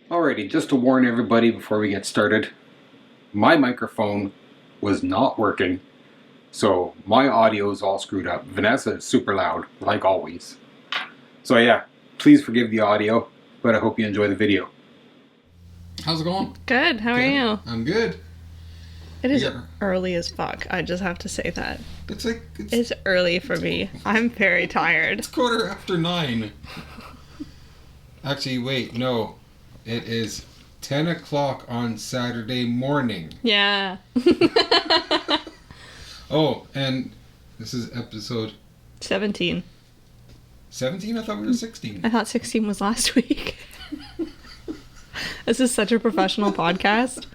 Alrighty, just to warn everybody before we get started, my microphone was not working, so my audio is all screwed up. Vanessa is super loud, like always. So yeah, please forgive the audio, but I hope you enjoy the video. How's it going? Good, how are you? I'm good. It is early as fuck, I just have to say that. It's early for me. I'm very tired. It's 9:15. Actually, wait, no. It is 10 o'clock on Saturday morning. Yeah. Oh, and this is episode 17. 17? I thought we were 16. I thought 16 was last week. This is such a professional podcast.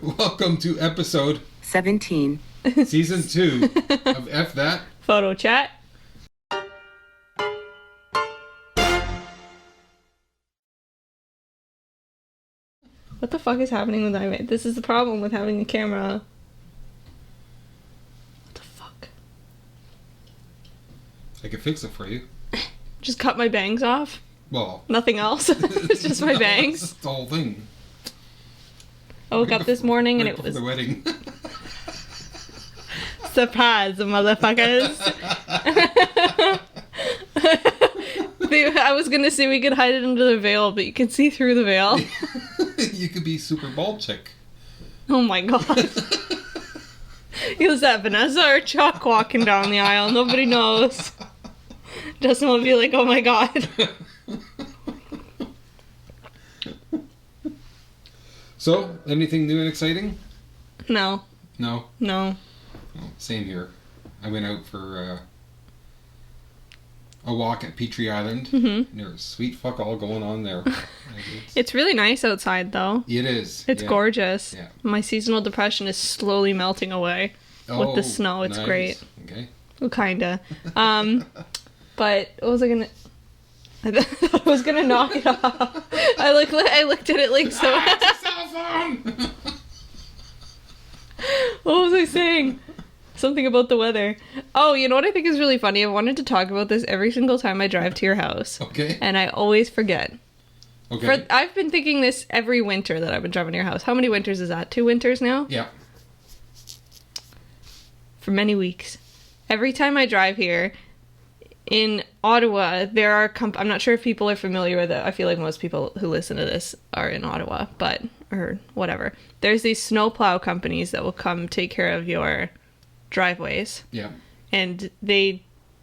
Welcome to episode 17. Season 2 of F That. Photo chat. What the fuck is happening with iMate? This is the problem with having a camera. What the fuck? I can fix it for you. Just cut my bangs off? Well, Nothing else? It's just my bangs? That's the whole thing. I woke up this morning and it Before was... the wedding. Surprise, motherfuckers. I was gonna say we could hide it under the veil, but you can see through the veil. You could be super bald chick. Oh my god. Is that Vanessa or Chuck walking down the aisle? Nobody knows. Justin will be like, oh my god. So, anything new and exciting? No. No? No. Well, same here. I went out for a walk at Petrie Island. Mm-hmm. And there was sweet fuck all going on there. It's really nice outside, though. It is. It's gorgeous. Yeah. My seasonal depression is slowly melting away with the snow. It's nice. great. Okay. Well, kinda. But what was I gonna... I thought I was gonna knock it off. I looked at it like so... It's a cell phone! What was I saying? Something about the weather. Oh, you know what I think is really funny? I wanted to talk about this every single time I drive to your house. Okay. And I always forget. Okay. I've been thinking this every winter that I've been driving to your house. How many winters is that? 2 winters now? Yeah. For many weeks. Every time I drive here, in Ottawa, there are... I'm not sure if people are familiar with it. I feel like most people who listen to this are in Ottawa, but... or whatever. There's these snowplow companies that will come take care of your driveways. Yeah. And they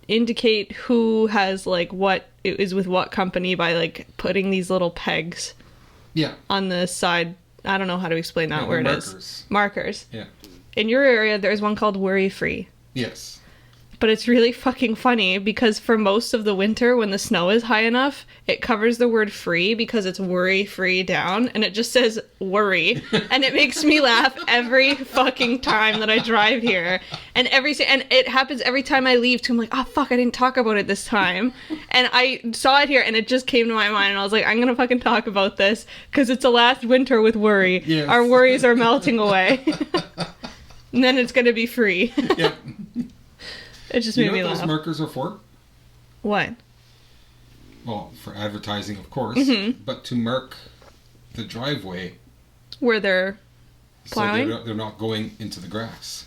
indicate who has, like, what is with what company by, like, putting these little pegs Yeah. on the side. I don't know how to explain that word. Markers. Markers. Yeah. In your area, there's one called Worry Free. Yes. But it's really fucking funny because for most of the winter, when the snow is high enough, it covers the word free because it's worry free down and it just says worry. And it makes me laugh every fucking time that I drive here. And it happens every time I leave too. I'm like, oh fuck, I didn't talk about it this time. And I saw it here and it just came to my mind and I was like, I'm gonna fucking talk about this because it's the last winter with worry. Yes. Our worries are melting away. And then it's gonna be free. Yep. It just You made know me what laugh. those markers are for? What? Well, for advertising, of course. Mm-hmm. But to mark the driveway. Where they're plowing? So they're not going into the grass.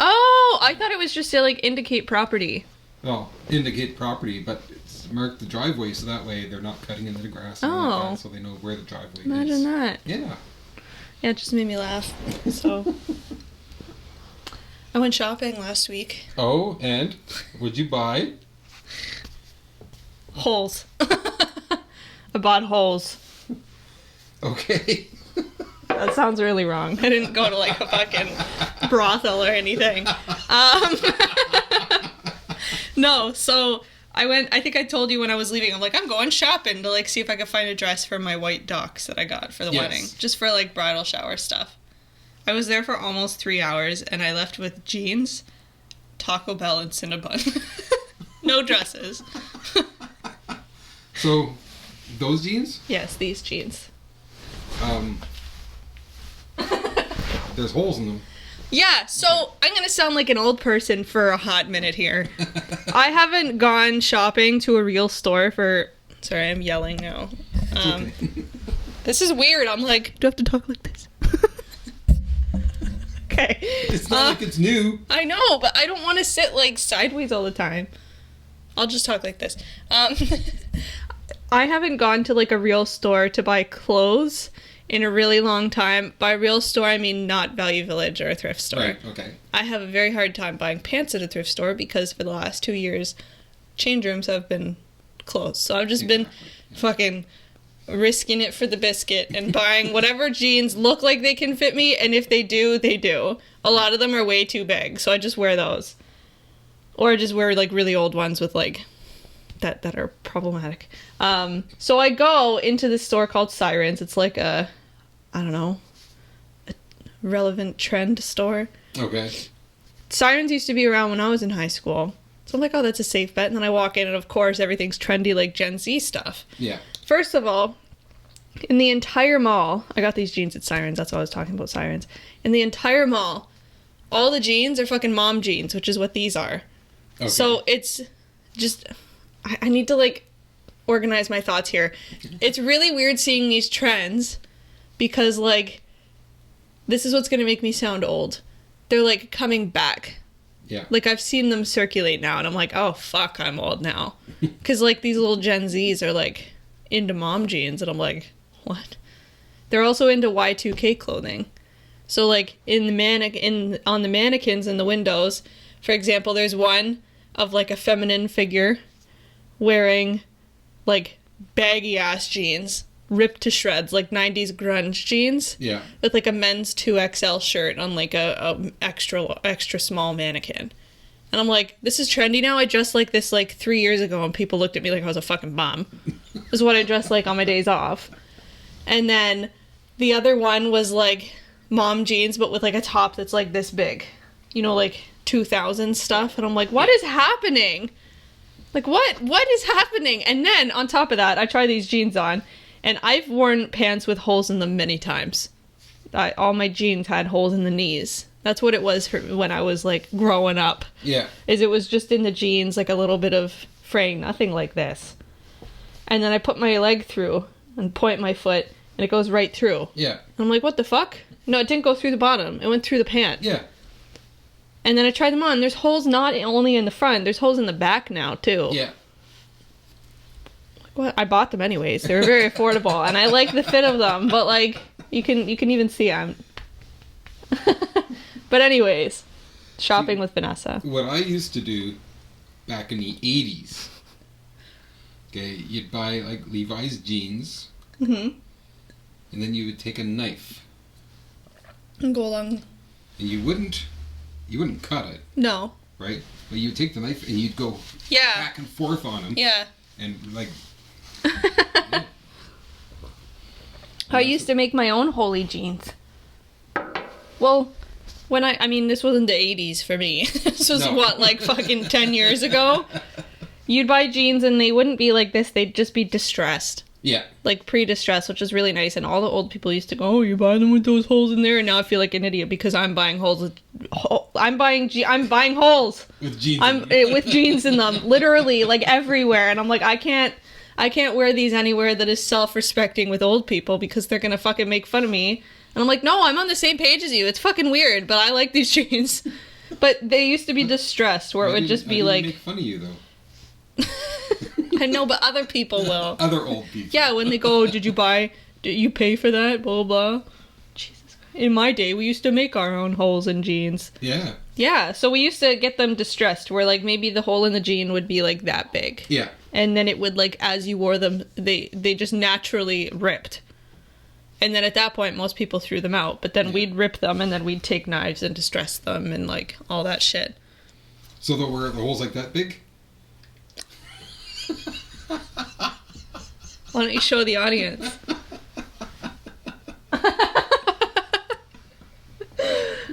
Oh, I thought it was just to like indicate property. Well, indicate property, but it's mark the driveway so that way they're not cutting into the grass. And all Oh. that, so they know where the driveway is. Imagine that. Yeah. Yeah, it just made me laugh. So I went shopping last week. Oh, and would you buy? Holes. I bought holes. Okay. That sounds really wrong. I didn't go to like a fucking brothel or anything. No, so I think I told you when I was leaving, I'm like, I'm going shopping to like see if I could find a dress for my white ducks that I got for the Yes. wedding. Just for like bridal shower stuff. I was there for almost 3 hours and I left with jeans, Taco Bell, and Cinnabon. No dresses. So, those jeans? Yes, these jeans. There's holes in them. Yeah, so I'm going to sound like an old person for a hot minute here. I haven't gone shopping to a real store for... Sorry, I'm yelling now. Okay. This is weird. I'm like, do I have to talk like this? Okay. It's not like it's new. I know, but I don't want to sit like sideways all the time. I'll just talk like this. I haven't gone to like a real store to buy clothes in a really long time. By real store, I mean not Value Village or a thrift store. Right, okay. I have a very hard time buying pants at a thrift store because for the last 2 years, change rooms have been closed. So I've just been fucking risking it for the biscuit and buying whatever jeans look like they can fit me, and if they do, they do. A lot of them are way too big, so I just wear those. Or I just wear like really old ones with like that are problematic. So I go into this store called Sirens. It's like a relevant trend store. Okay. Sirens used to be around when I was in high school. So I'm like, oh, that's a safe bet. And then I walk in and of course everything's trendy like Gen Z stuff. Yeah. First of all, in the entire mall, I got these jeans at Sirens. That's why I was talking about Sirens. In the entire mall, all the jeans are fucking mom jeans, which is what these are. Okay. So it's just, I need to like organize my thoughts here. It's really weird seeing these trends because like, this is what's going to make me sound old. They're like coming back. Yeah. Like I've seen them circulate now and I'm like, oh fuck, I'm old now. Because like these little Gen Zs are like into mom jeans and I'm like, what? They're also into Y2K clothing. So like on the mannequins in the windows, for example, there's one of like a feminine figure wearing like baggy ass jeans, ripped to shreds, like 90s grunge jeans. Yeah. With like a men's 2XL shirt on like a extra small mannequin. And I'm like, this is trendy now. I dressed like this like 3 years ago and people looked at me like I was a fucking bum. This is what I dressed like on my days off. And then the other one was like mom jeans but with like a top that's like this big. You know, like 2000 stuff. And I'm like, what is happening? Like what is happening? And then on top of that, I try these jeans on and I've worn pants with holes in them many times. All my jeans had holes in the knees. That's what it was for when I was like growing up. Yeah. Is it was just in the jeans, like a little bit of fraying, nothing like this. And then I put my leg through and point my foot and it goes right through. Yeah. And I'm like, what the fuck? No, it didn't go through the bottom. It went through the pant. Yeah. And then I tried them on. There's holes not only in the front, there's holes in the back now too. Yeah. What? I bought them anyways. They were very affordable and I like the fit of them, but like you can even see them. But anyways, shopping with Vanessa. What I used to do back in the 80s, okay, you'd buy like Levi's jeans, Mm-hmm. and then you would take a knife, And go along. and you wouldn't cut it, No. right? But you'd take the knife and you'd go Yeah. back and forth on them, Yeah. and like, I used to make my own holy jeans. Well, when I mean, this wasn't the 80s for me. This was No. what, like fucking 10 years ago? You'd buy jeans and they wouldn't be like this. They'd just be distressed. yeah, Like pre-distressed, which is really nice. And all the old people used to go, oh, you buy them with those holes in there? And now I feel like an idiot because I'm buying holes. I'm buying holes. with jeans. With jeans in them, literally, like everywhere. And I'm like, I can't wear these anywhere that is self-respecting with old people because they're gonna fucking make fun of me. And I'm like, no, I'm on the same page as you. It's fucking weird, but I like these jeans. But they used to be distressed, where it would just be like, make fun of you though. I know, but other people will. Other old people. Yeah, when they go, did you pay for that? Blah, blah. Jesus Christ. In my day, we used to make our own holes in jeans. Yeah. Yeah, so we used to get them distressed, where like maybe the hole in the jean would be like that big. Yeah. And then it would like, as you wore them, they just naturally ripped. And then at that point, most people threw them out. But then we'd rip them and then we'd take knives and distress them and like all that shit. So there were the holes like that big? Why don't you show the audience?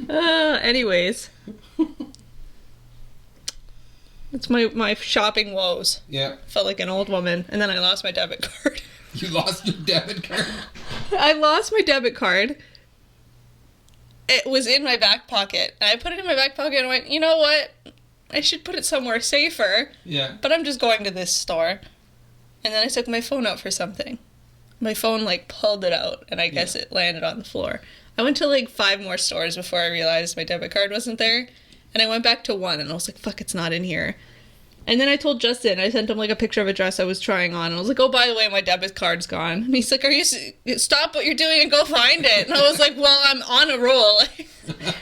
Anyways. It's my shopping woes. Yeah. Felt like an old woman. And then I lost my debit card. You lost your debit card? I lost my debit card. It was in my back pocket. And I put it in my back pocket and went, you know what? I should put it somewhere safer. Yeah. But I'm just going to this store. And then I took my phone out for something. My phone, like, pulled it out, and I guess it landed on the floor. I went to, like, 5 more stores before I realized my debit card wasn't there. And I went back to one, and I was like, fuck, it's not in here. And then I told Justin, I sent him, like, a picture of a dress I was trying on. And I was like, oh, by the way, my debit card's gone. And he's like, stop what you're doing and go find it. And I was like, well, I'm on a roll.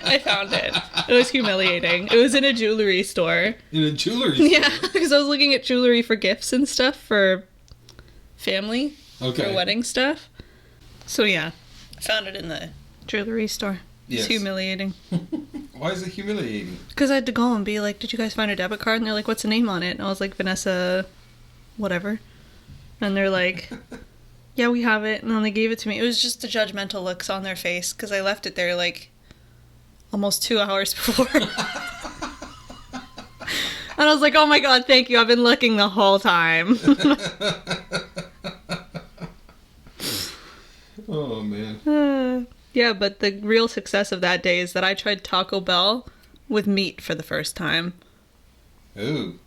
I found it. It was humiliating. It was in a jewelry store. In a jewelry store? Yeah, because I was looking at jewelry for gifts and stuff for family. Okay. For wedding stuff. So, yeah. I found it in the jewelry store. It's humiliating. Why is it humiliating? Because I had to go and be like, did you guys find a debit card? And they're like, what's the name on it? And I was like, Vanessa whatever. And they're like, yeah, we have it. And then they gave it to me. It was just the judgmental looks on their face because I left it there like almost 2 hours before. And I was like, oh my god, thank you. I've been looking the whole time. Oh, man. Yeah, but the real success of that day is that I tried Taco Bell with meat for the first time. Ooh.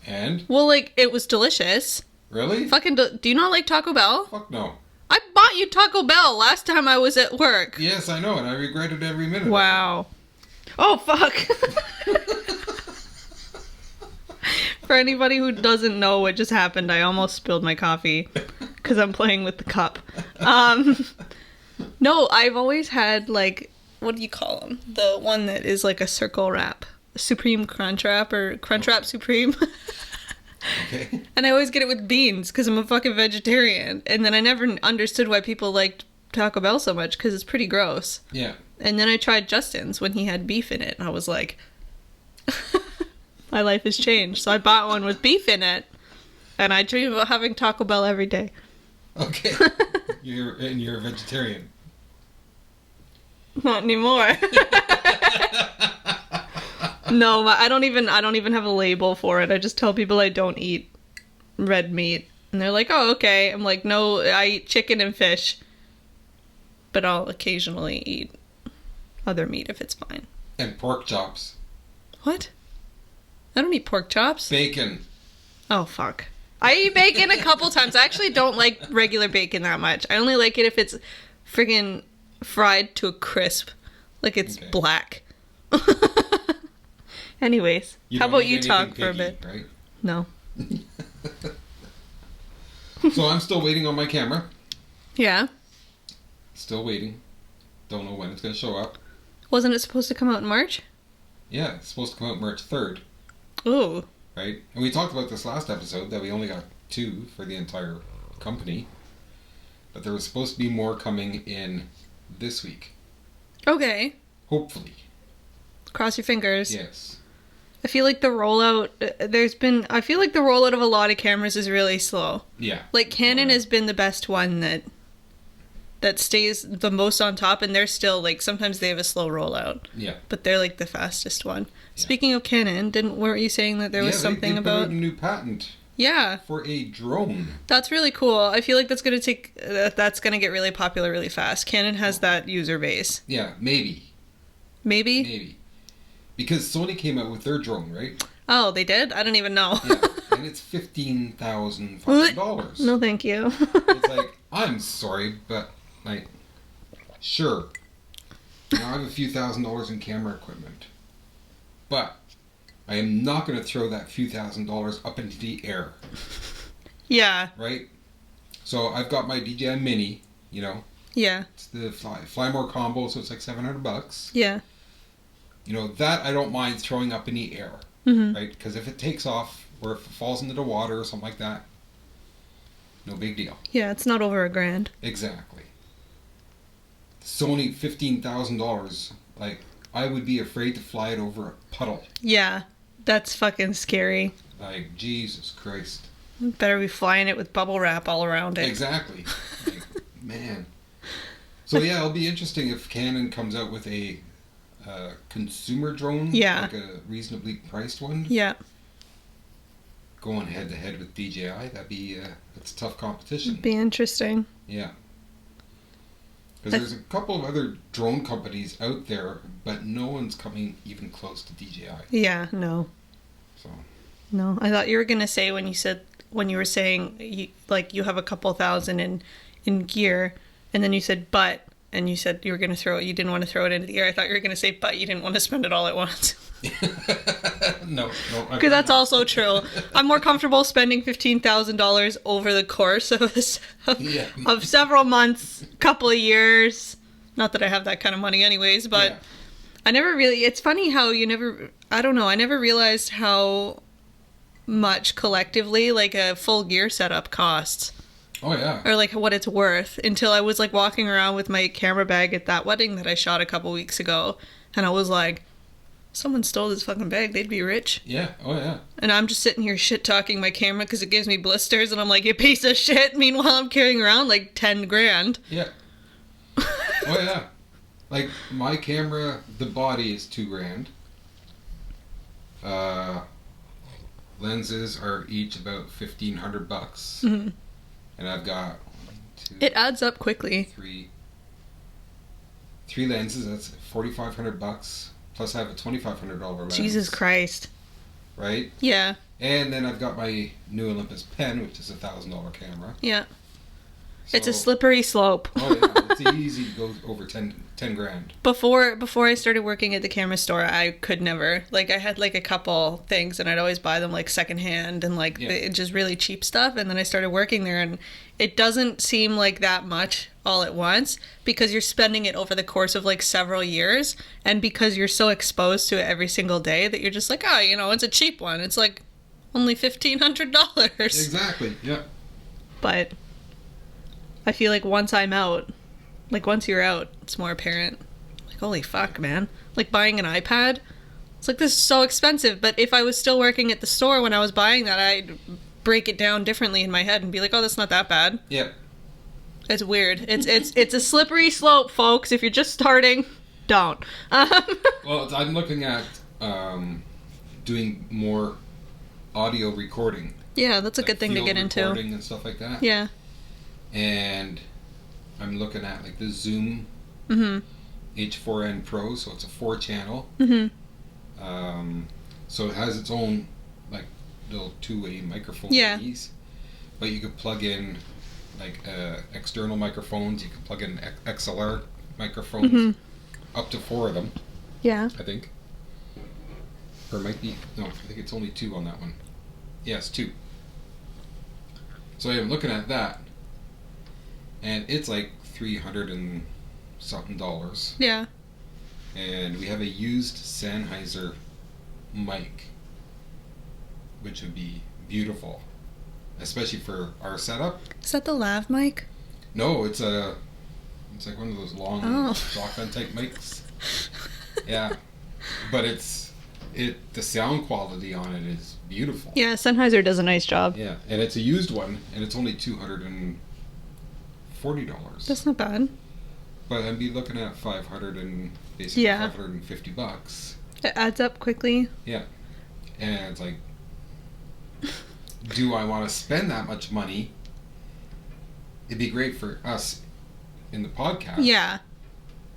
And? Well, like, it was delicious. Really? Fucking, do you not like Taco Bell? Fuck no. I bought you Taco Bell last time I was at work. Yes, I know, and I regretted every minute. Wow. Oh, fuck. For anybody who doesn't know what just happened, I almost spilled my coffee because I'm playing with the cup. No, I've always had, like, what do you call them? The one that is like a circle wrap. Supreme Crunch Wrap or Crunch Wrap Supreme. Okay. And I always get it with beans because I'm a fucking vegetarian. And then I never understood why people liked Taco Bell so much because it's pretty gross. Yeah. And then I tried Justin's when he had beef in it. And I was like, my life has changed. So I bought one with beef in it. And I dream about having Taco Bell every day. Okay. You're a vegetarian. Not anymore. No, I don't even have a label for it. I just tell people I don't eat red meat. And they're like, oh, okay. I'm like, no, I eat chicken and fish. But I'll occasionally eat other meat if it's fine. And pork chops. What? I don't eat pork chops. Bacon. Oh, fuck. I eat bacon a couple times. I actually don't like regular bacon that much. I only like it if it's friggin' fried to a crisp. Like it's black. Anyways, how about you talk for a bit? Right? No. So I'm still waiting on my camera. Yeah. Still waiting. Don't know when it's going to show up. Wasn't it supposed to come out in March? Yeah, it's supposed to come out March 3rd. Ooh. Right? And we talked about this last episode, that we only got 2 for the entire company. But there was supposed to be more coming in this week. Okay. Hopefully. Cross your fingers. Yes. I feel like the rollout, I feel like the rollout of a lot of cameras is really slow. Yeah. Like Canon has been the best one that stays the most on top, and they're still, like, sometimes they have a slow rollout. Yeah. But they're, like, the fastest one. Yeah. Speaking of Canon, weren't you saying that there was something they about... a new patent. Yeah. For a drone. That's really cool. I feel like that's going to get really popular really fast. Canon has that user base. Yeah, maybe. Maybe? Maybe. Because Sony came out with their drone, right? Oh, they did? I don't even know. Yeah, and it's $15,000. No, thank you. It's like, I'm sorry, but, like, sure. Now I have a few $1,000s in camera equipment. But I am not going to throw that few $1,000s up into the air. Yeah. Right? So I've got my DJI Mini, you know. Yeah. It's the Fly More combo, so it's like $700. Yeah. You know, that I don't mind throwing up in the air. Mm-hmm. Right? Because if it takes off, or if it falls into the water or something like that, no big deal. Yeah, it's not over $1,000. Exactly. Sony, $15,000. Like, I would be afraid to fly it over a puddle. Yeah, that's fucking scary. Like, Jesus Christ. Better be flying it with bubble wrap all around it. Exactly. Like, man. So yeah, it'll be interesting if Canon comes out with a consumer drone. Yeah. Like a reasonably priced one. Yeah. Going head to head with DJI, that's tough competition. It'd be interesting. Yeah. Because there's a couple of other drone companies out there, but no one's coming even close to DJI. Yeah, no. So. No, I thought you were going to say when you said when you were saying you have a couple thousand in gear, and then you said but, and you said you were going to throw it. You didn't want to throw it into the air. I thought you were going to say but you didn't want to spend it all at once. No. Because that's also true. I'm more comfortable spending $15,000 over the course of several months, couple of years. Not that I have that kind of money anyways, but I never really... It's funny how I don't know, I never realized how much collectively, like, a full gear setup costs. Oh, yeah. Or, like, what it's worth until I was, like, walking around with my camera bag at that wedding that I shot a couple weeks ago. And I was like... Someone stole this fucking bag, they'd be rich. Yeah, oh yeah. And I'm just sitting here shit-talking my camera because it gives me blisters, and I'm like, you piece of shit. Meanwhile, I'm carrying around like 10 grand. Yeah. Oh yeah. Like, my camera, the body is $2,000. Lenses are each about $1,500. Mm-hmm. And I've got it adds up quickly. Three lenses, that's $4,500. Plus, I have a $2,500 lens. Jesus Christ. Right? Yeah. And then I've got my new Olympus pen, which is a $1,000 camera. Yeah. So, it's a slippery slope. Oh, yeah. It's easy to go over 10 grand. Before I started working at the camera store, I could never. Like, I had, like, a couple things, and I'd always buy them, like, secondhand and, like, just really cheap stuff. And then I started working there, and it doesn't seem like that much all at once because you're spending it over the course of, like, several years. And because you're so exposed to it every single day that you're just like, oh, you know, it's a cheap one. It's, like, only $1,500. Exactly, yeah. But I feel like once I'm out, like once you're out, it's more apparent. Like, holy fuck, man. Like buying an iPad, it's like, this is so expensive. But if I was still working at the store when I was buying that, I'd break it down differently in my head and be like, oh, that's not that bad. Yeah. It's weird. It's a slippery slope, folks. If you're just starting, don't. Well, I'm looking at doing more audio recording. Yeah, that's a good thing to get into. Recording and stuff like that. Yeah. And I'm looking at like the Zoom H4n Pro, so it's a 4-channel. Mm-hmm. So it has its own like little two-way microphone keys, but you could plug in like external microphones. You can plug in XLR microphones, up to 4 of them. Yeah. I think. Or it might be, no, I think it's only 2 on that one. Yes, 2. So I'm looking at that, and it's like $300 and something. Yeah. And we have a used Sennheiser mic, which would be beautiful, especially for our setup. Is that the lav mic? No, it's like one of those long shotgun type mics. Yeah, but the sound quality on it is beautiful. Yeah, Sennheiser does a nice job. Yeah, and it's a used one, and it's only $240. That's not bad. But I'd be looking at basically $550. It adds up quickly. Yeah, and it's like, do I want to spend that much money? It'd be great for us in the podcast. Yeah.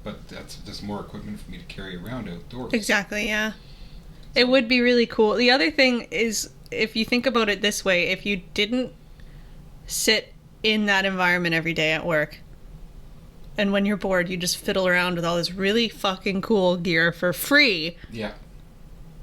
But that's just more equipment for me to carry around outdoors. Exactly, yeah. It would be really cool. The other thing is, if you think about it this way, if you didn't sit in that environment every day at work, and when you're bored, you just fiddle around with all this really fucking cool gear for free. Yeah.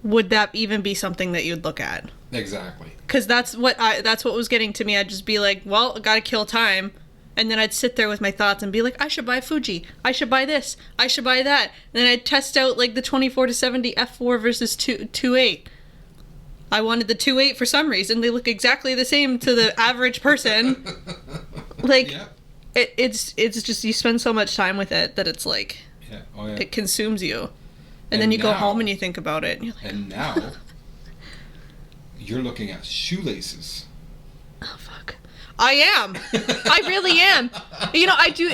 Would that even be something that you'd look at? Exactly. Because that's what was getting to me. I'd just be like, well, I gotta kill time. And then I'd sit there with my thoughts and be like, I should buy Fuji. I should buy this. I should buy that. And then I'd test out like the 24-70 f4 versus 2.8. I wanted the 2.8 for some reason. They look exactly the same to the average person. Like, it's just, you spend so much time with it that it's like, it consumes you. And then you go home and you think about it. And you're like, and now, you're looking at shoelaces. Oh, fuck. I am. I really am. You know, I do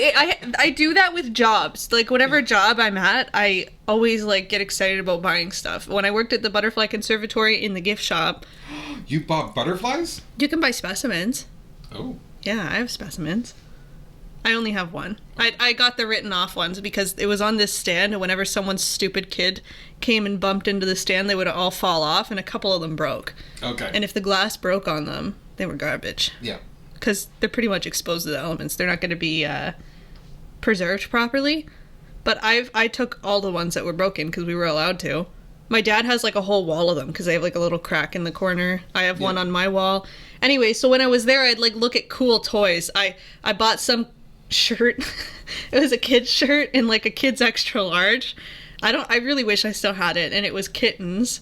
that with jobs. Like, whatever job I'm at, I always, like, get excited about buying stuff. When I worked at the Butterfly Conservatory in the gift shop... You bought butterflies? You can buy specimens. Oh. Yeah, I have specimens. I only have one. I got the written off ones because it was on this stand, and whenever someone's stupid kid came and bumped into the stand, they would all fall off, and a couple of them broke. Okay. And if the glass broke on them, they were garbage. Yeah. Because they're pretty much exposed to the elements. They're not going to be preserved properly. But I took all the ones that were broken because we were allowed to. My dad has like a whole wall of them because they have like a little crack in the corner. I have one on my wall. Anyway, so when I was there, I'd like look at cool toys. I bought some shirt. It was a kid's shirt in like a kid's extra large. I really wish I still had it, and it was kittens.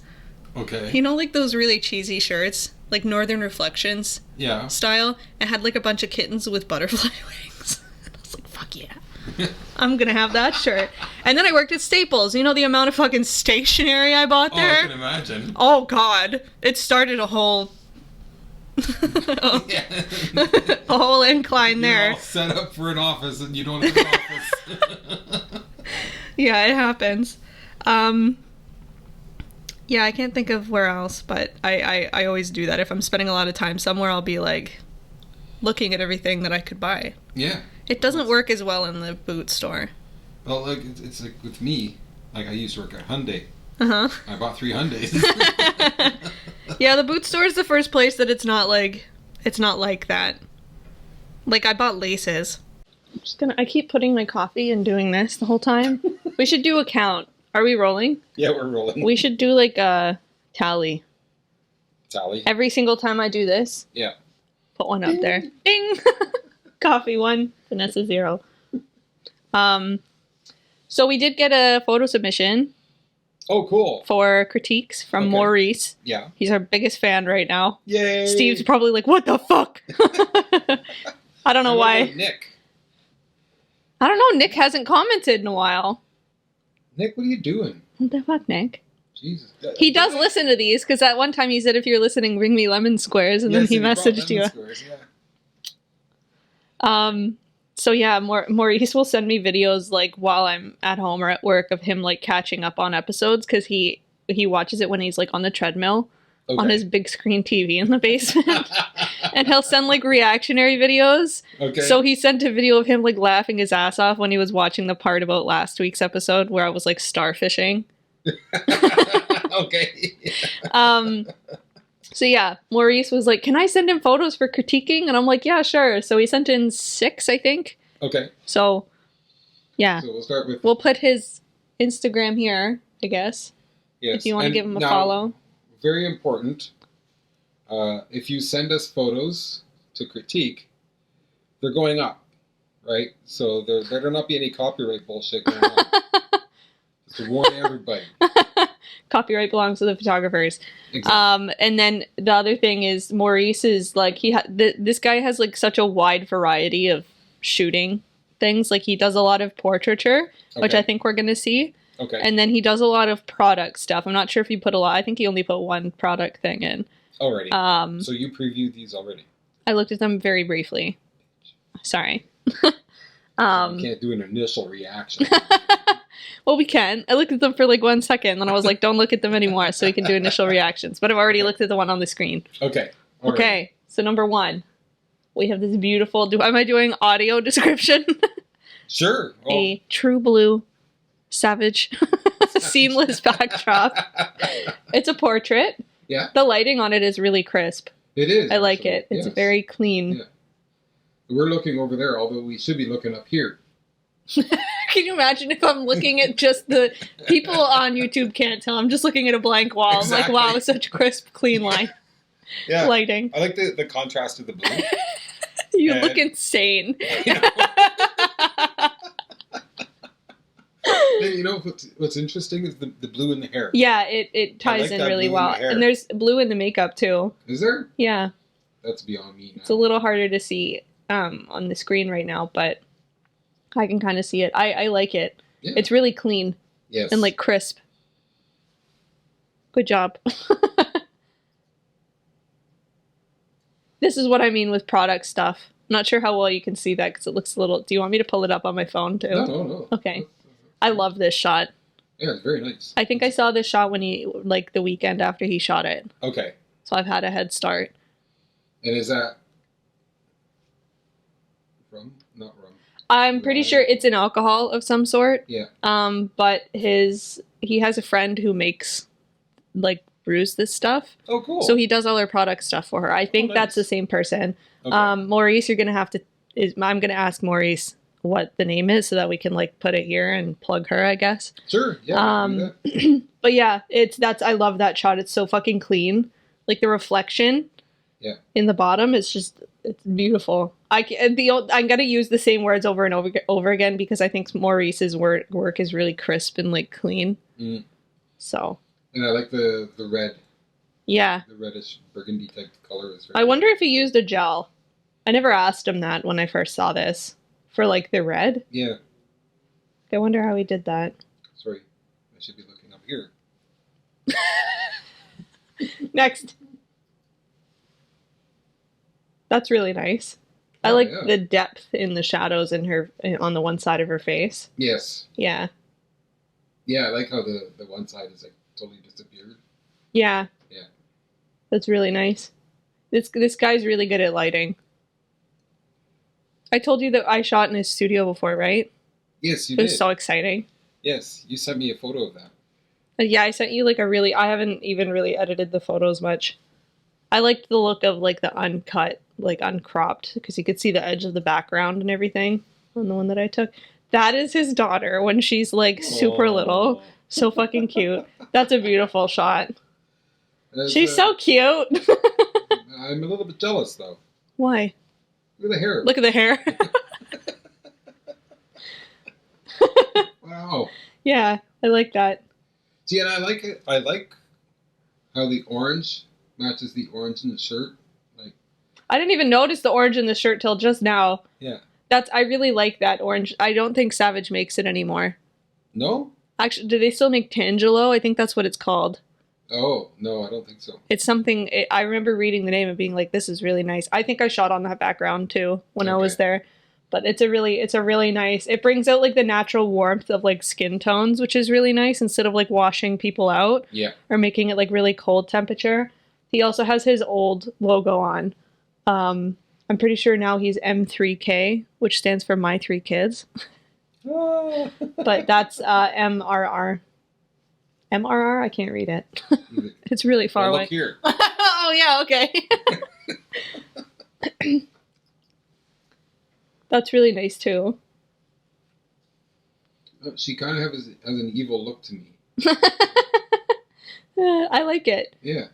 Okay. You know, like those really cheesy shirts, like Northern Reflections style. It had like a bunch of kittens with butterfly wings. I was like, fuck yeah. I'm gonna have that shirt. And then I worked at Staples. You know the amount of fucking stationery I bought there? Oh, I can imagine. Oh, God. It started a whole... a whole incline there. You're all set up for an office and you don't have an office. Yeah, it happens. Yeah, I can't think of where else, but I always do that. If I'm spending a lot of time somewhere, I'll be like looking at everything that I could buy. Yeah. It doesn't work as well in the boot store. Well, like it's like with me, like I used to work at Hyundai. Uh-huh. I bought 3 Hyundais. Yeah, the boot store is the first place that it's not like that. Like, I bought laces. I keep putting my coffee and doing this the whole time. We should do a count. Are we rolling? Yeah, we're rolling. We should do like a tally. Tally? Every single time I do this. Yeah. Put one up there. Ding! Coffee 1, Vanessa 0. So we did get a photo submission. Oh, cool. For critiques from Maurice. Yeah. He's our biggest fan right now. Yay! Steve's probably like, what the fuck? I don't know why. Nick. I don't know. Nick hasn't commented in a while. Nick, what are you doing? What the fuck, Nick? Jesus. He does listen to these, because at one time he said, if you're listening, bring me lemon squares, and then he messaged you. Squares, yeah. So yeah, Maurice will send me videos, like, while I'm at home or at work of him, like, catching up on episodes, because he watches it when he's, like, on the treadmill. Okay. On his big screen TV in the basement. And he'll send, like, reactionary videos. Okay. So he sent a video of him, like, laughing his ass off when he was watching the part about last week's episode where I was, like, starfishing. Okay. So yeah, Maurice was like, can I send him photos for critiquing? And I'm like, yeah, sure. So he sent in 6, I think. Okay. So, yeah. So we'll start with... We'll put his Instagram here, I guess. Yes. If you want to give him a follow. Very important. If you send us photos to critique, they're going up, right? So there better not be any copyright bullshit going on. Just to warn everybody. Copyright belongs to the photographers. Exactly. And then the other thing is Maurice is like, this guy has like such a wide variety of shooting things. Like he does a lot of portraiture, which I think we're going to see. Okay. And then he does a lot of product stuff. I'm not sure if he put a lot. I think he only put one product thing in. Already. So you previewed these already? I looked at them very briefly. Sorry. You can't do an initial reaction. Well, we can. I looked at them for like 1 second, and I was like, don't look at them anymore so we can do initial reactions. But I've already looked at the one on the screen. Okay. Okay. So number 1, we have this beautiful, am I doing audio description? Sure. Oh. A true blue, savage, seamless backdrop. It's a portrait. Yeah. The lighting on it is really crisp. It is. I like it. It's very clean. Yeah. We're looking over there, although we should be looking up here. Can you imagine if I'm looking at just the people on YouTube can't tell. I'm just looking at a blank wall. Exactly. I'm like, wow, such crisp, clean lighting. I like the contrast of the blue. You look insane. You know what's interesting is the blue in the hair. Yeah, it ties in really well. And there's blue in the makeup too. Is there? Yeah. That's beyond me now. It's a little harder to see on the screen right now, but I can kind of see it. I like it. Yeah. It's really clean. Yes. And like crisp. Good job. This is what I mean with product stuff. I'm not sure how well you can see that because it looks a little... Do you want me to pull it up on my phone too? No. Okay. I love this shot. Yeah, it's very nice. I think I saw this shot when the weekend after he shot it. Okay. So I've had a head start. And is that rum? Not rum. I'm pretty sure it's an alcohol of some sort. Yeah. But he has a friend who makes like brews this stuff. Oh, cool. So he does all her product stuff for her. I think nice. that's the same person. Okay. Maurice, you're gonna have to. I'm gonna ask Maurice what the name is so that we can like put it here and plug her, I guess. Sure. Yeah. We can do that. But yeah, I love that shot. It's so fucking clean. Like the reflection. Yeah. In the bottom, it's beautiful. I'm gonna use the same words over and over again because I think Maurice's work is really crisp and like clean. Mm. So. And I like the red. Yeah. The reddish burgundy type color is. I wonder if he used a gel. I never asked him that when I first saw this for like the red. Yeah. I wonder how he did that. Sorry, I should be looking up here. Next. That's really nice. I like the depth in the shadows on the one side of her face. Yes. Yeah. Yeah, I like how the one side is like totally disappeared. Yeah. Yeah. That's really nice. This guy's really good at lighting. I told you that I shot in his studio before, right? Yes, you It did. was so exciting. Yes, you sent me a photo of that. Yeah, I sent you like I haven't even really edited the photos much. I liked the look of like the uncut, like uncropped, because you could see the edge of the background and everything on the one that I took. That is his daughter when she's like super little. So fucking cute. That's a beautiful shot. She's so cute. I'm a little bit jealous though. Why? Look at the hair. Look at the hair. Wow. Yeah, I like that. See, and I like it. I like how the orange matches the orange in the shirt. Like, I didn't even notice the orange in the shirt till just now. yeah. I really like that orange. I don't think Savage makes it anymore. No? Actually, do they still make Tangelo? I think that's what it's called. Oh, no, I don't think so. It's something, I remember reading the name and being like, this is really nice. I think I shot on that background too when I was there. But it's a really nice, it brings out like the natural warmth of like skin tones, which is really nice instead of like washing people out. Yeah. Or making it like really cold temperature. He also has his old logo on. I'm pretty sure now he's M3K, which stands for My Three Kids. But that's MRR. MRR? I can't read it. It's really far away. Look here. Oh, yeah, okay. That's really nice, too. She kind of has an evil look to me. I like it. Yeah.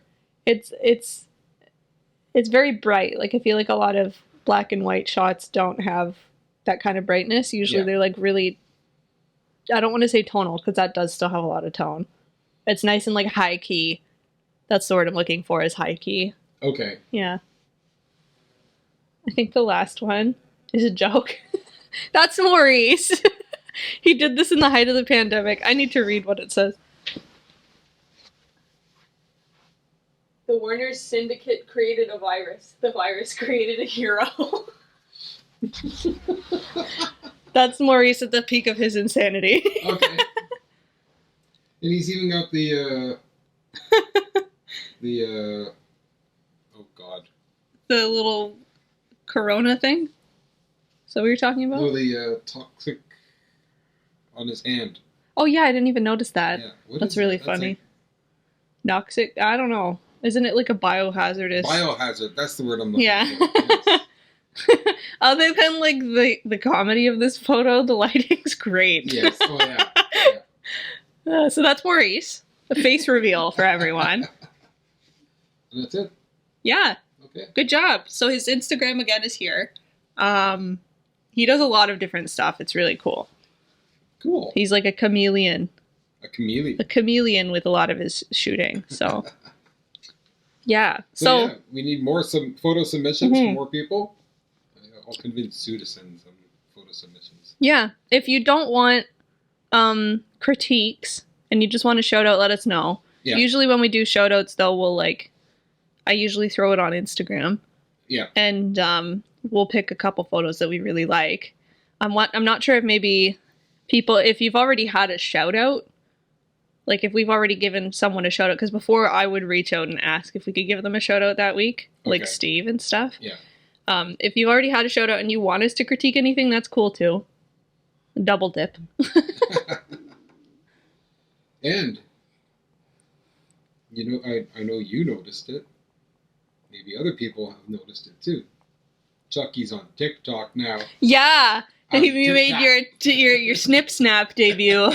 It's very bright. Like, I feel like a lot of black and white shots don't have that kind of brightness. Usually they're like really, I don't want to say tonal because that does still have a lot of tone. It's nice and like high key. That's the word I'm looking for, is high key. Okay. Yeah. I think the last one is a joke. That's Maurice. He did this in the height of the pandemic. I need to read what it says. The Warner's Syndicate created a virus. The virus created a hero. That's Maurice at the peak of his insanity. Okay. And he's even got the oh god. The little corona thing? Is that what you're talking about? No, the toxic on his hand. Oh yeah, I didn't even notice that. Yeah. That's really funny. Like... Noxic? I don't know. Isn't it like a biohazardous? Biohazard. That's the word I'm looking for. Yes. Other than like the comedy of this photo, the lighting's great. Yes. Oh yeah. So that's Maurice. The face reveal for everyone. And that's it. Yeah. Okay. Good job. So his Instagram again is here. He does a lot of different stuff. It's really cool. Cool. He's like a chameleon. A chameleon. A chameleon with a lot of his shooting. So yeah. So yeah, we need more photo submissions from more people. I'll convince Sue to send some photo submissions. Yeah. If you don't want critiques and you just want a shout out, let us know. Yeah. Usually when we do shout outs though, I usually throw it on Instagram. Yeah. And we'll pick a couple photos that we really like. I'm not sure if maybe people, if you've already had a shout out, like if we've already given someone a shout out, because before I would reach out and ask if we could give them a shout out that week, like Steve and stuff. Yeah. If you've already had a shout out and you want us to critique anything, that's cool too. Double dip. And You know, I know you noticed it. Maybe other people have noticed it too. Chucky's on TikTok now. Yeah, On you made your Snip Snap debut.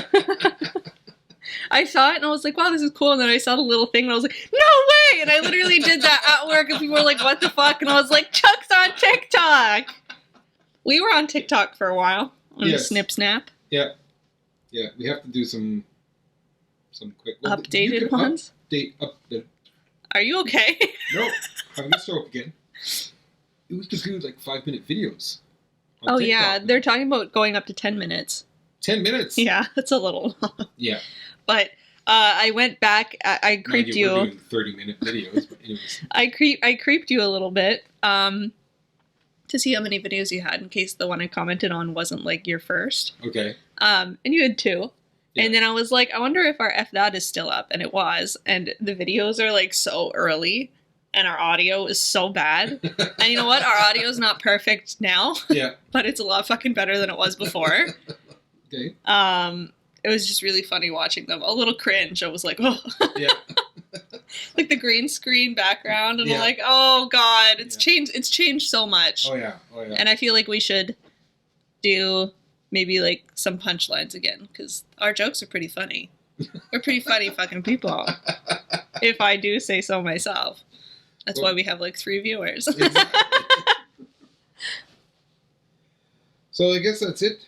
I saw it and I was like, wow, this is cool. And then I saw the little thing and I was like, no way! And I literally did that at work and people were like, what the fuck? And I was like, Chuck's on TikTok! We were on TikTok for a while on Yes. Snip Snap. Yeah. Yeah, we have to do some quick... Updated ones? Are you okay? No, having a stroke again. We could do like 5-minute videos. on Oh TikTok yeah, now. they're talking about going up to 10 minutes. 10 minutes? Yeah, that's a little long. Yeah. But I went back, I creeped Mind you. We're doing 30-minute videos, but anyways. I creeped you a little bit to see how many videos you had in case the one I commented on wasn't like your first. Okay. And you had 2. Yeah. And then I was like, I wonder if our F that is still up, and it was. And the videos are like so early, and our audio is so bad. And you know what? Our audio is not perfect now, Yeah. but it's a lot fucking better than it was before. Okay. It was just really funny watching them. A little cringe. I was like, oh. Yeah. Like the green screen background, and Yeah. I'm like, oh god, it's Yeah. changed. It's changed so much. Oh yeah. Oh yeah. And I feel like we should do maybe like some punchlines again because our jokes are pretty funny. We're pretty funny fucking people, if I do say so myself. That's why we have like 3 viewers. Exactly. So I guess that's it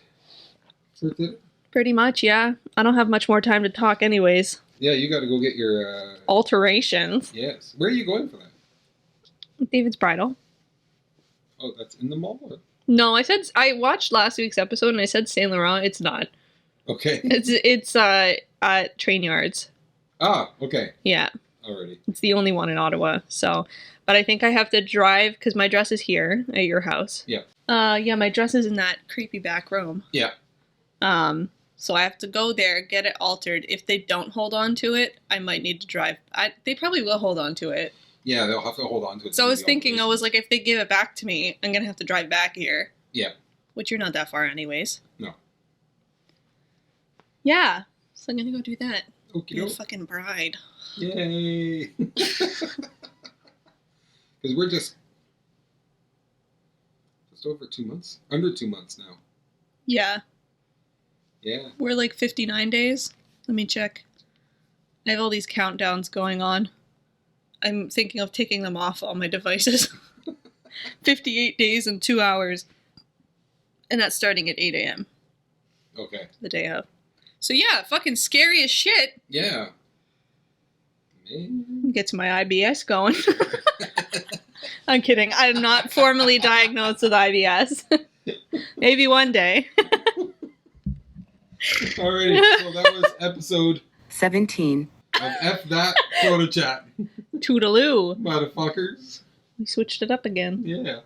for today. Pretty much, yeah. I don't have much more time to talk, anyways. Yeah, you got to go get your. Alterations. Yes. Where are you going for that? David's Bridal. Oh, that's in the mall. Or? No, I watched last week's episode and I said Saint Laurent. It's not. Okay. It's at Train Yards. Ah. Okay. Yeah. Alrighty. It's the only one in Ottawa. So, but I think I have to drive because my dress is here at your house. Yeah. Yeah, my dress is in that creepy back room. Yeah. So I have to go there, get it altered. If they don't hold on to it, I might need to drive. They probably will hold on to it. Yeah, they'll have to hold on to it. So I was thinking, I was like, if they give it back to me, I'm gonna have to drive back here. Yeah. Which you're not that far, anyways. No. Yeah. So I'm gonna go do that. Okay. Be a fucking bride. Yay! Because we're just over 2 months, under 2 months now. Yeah. Yeah. We're like 59 days. Let me check. I have all these countdowns going on. I'm thinking of taking them off all my devices. 58 days and 2 hours. And that's starting at 8 a.m. Okay. the day of. So yeah, fucking scary as shit. Yeah. Man. Get to my IBS going. I'm kidding. I'm not formally diagnosed with IBS. Maybe one day. Alrighty, so that was episode 17. of F That Proto Chat. Toodaloo. Motherfuckers. We switched it up again. Yeah.